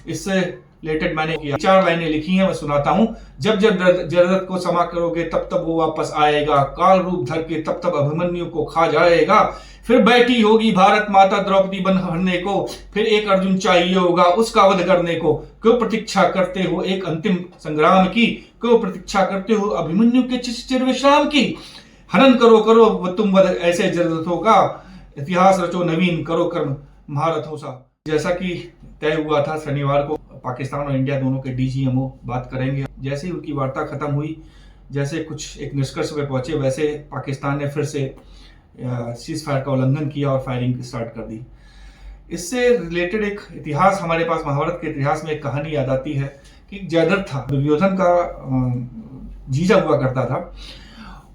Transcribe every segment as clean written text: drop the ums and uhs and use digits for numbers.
इससे रिलेटेड मैंने 4 लाइनें लिखी हैं, मैं सुनाता हूं। जब जब जरदत को समा करोगे तब तब वो वापस आएगा, काल रूप धर के तब तब अभिमन्यु को खा जाएगा। फिर बैठी होगी भारत माता द्रौपदी बन हरने को, फिर एक अर्जुन चाहिए होगा उसका वध करने को। क्यों प्रतीक्षा करते हो एक अंतिम संग्राम की, क्यों प्रतीक्षा करते हो अभिमन्यु के चिर विश्राम की। हनन करो करो तुम वध ऐसे जरदतों का, इतिहास रचो नवीन करो कर्म महारथों सा। जैसा कि तय हुआ था, शनिवार को पाकिस्तान और इंडिया दोनों के डीजीएमओ बात करेंगे। जैसे ही उनकी वार्ता खत्म हुई, जैसे कुछ एक निष्कर्ष पे पहुंचे, वैसे पाकिस्तान ने फिर से सीज फायर का उल्लंघन किया और फायरिंग स्टार्ट कर दी। इससे रिलेटेड एक इतिहास हमारे पास, महाभारत के इतिहास में एक कहानी याद आती है कि जयद्रथ था, दुर्योधन का जीजा हुआ करता था।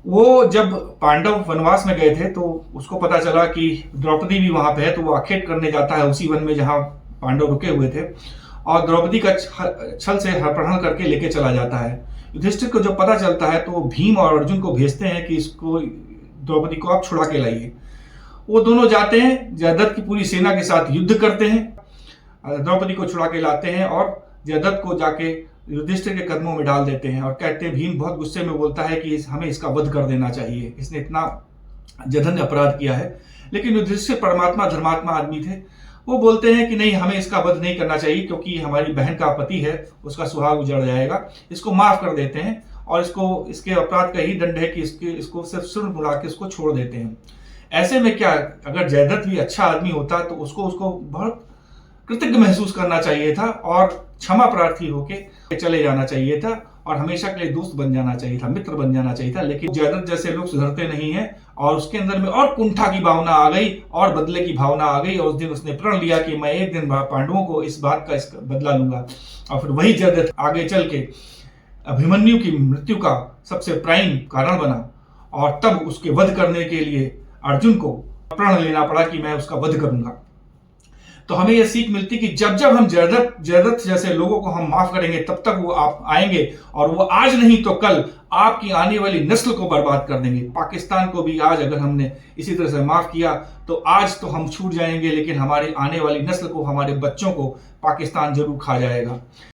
वो जब पांडव वनवास में गए थे तो उसको पता चला कि द्रौपदी भी वहां पे है, तो वो आखेट करने जाता है उसी वन में जहां पांडव रुके हुए थे, और द्रौपदी का छल से अपहरण करके लेके चला जाता है। युधिष्ठिर को जब पता चलता है तो वो भीम और अर्जुन को भेजते हैं कि इसको द्रौपदी को आप छुड़ा के लाइए। वो दोनों जाते हैं, जयद्रथ की पूरी सेना के साथ युद्ध करते हैं, द्रौपदी को छुड़ा के लाते हैं और जयद्रथ को जाके युधिष्ठिर के कदमों में डाल देते हैं और कहते हैं, भीम बहुत गुस्से में बोलता है कि हमें इसका वध कर देना चाहिए, इसने इतना जघन्य अपराध किया है। लेकिन युधिष्ठिर परमात्मा धर्मात्मा आदमी थे, वो बोलते हैं कि नहीं, हमें इसका वध नहीं करना चाहिए क्योंकि हमारी बहन का पति है, उसका सुहाग उजड़ जाएगा, इसको माफ कर देते हैं और इसको इसके अपराध का ही दंड है कि इसको सिर्फ सुन बुला के इसको छोड़ देते हैं। ऐसे में क्या, अगर जयद्रथ भी अच्छा आदमी होता तो उसको बहुत कृतज्ञ महसूस करना चाहिए था और क्षमा प्रार्थी होके चले जाना चाहिए था और हमेशा के लिए दोस्त बन जाना चाहिए था, मित्र बन जाना चाहिए था। लेकिन जयद्रथ जैसे लोग सुधरते नहीं हैं और उसके अंदर में और कुंठा की भावना आ गई और बदले की भावना आ गई, और उस दिन उसने प्रण लिया कि मैं एक दिन पांडवों को इस बात का बदला लूंगा। और फिर वही जयद्रथ आगे चल के अभिमन्यु की मृत्यु का सबसे प्राइम कारण बना, और तब उसके वध करने के लिए अर्जुन को प्रण लेना पड़ा कि मैं उसका वध करूंगा। तो हमें यह सीख मिलती कि जब जब हम जयद्रथ जैसे लोगों को हम माफ करेंगे तब तक वो आप आएंगे, और वो आज नहीं तो कल आपकी आने वाली नस्ल को बर्बाद कर देंगे। पाकिस्तान को भी आज अगर हमने इसी तरह से माफ किया तो आज तो हम छूट जाएंगे, लेकिन हमारी आने वाली नस्ल को, हमारे बच्चों को पाकिस्तान जरूर खा जाएगा।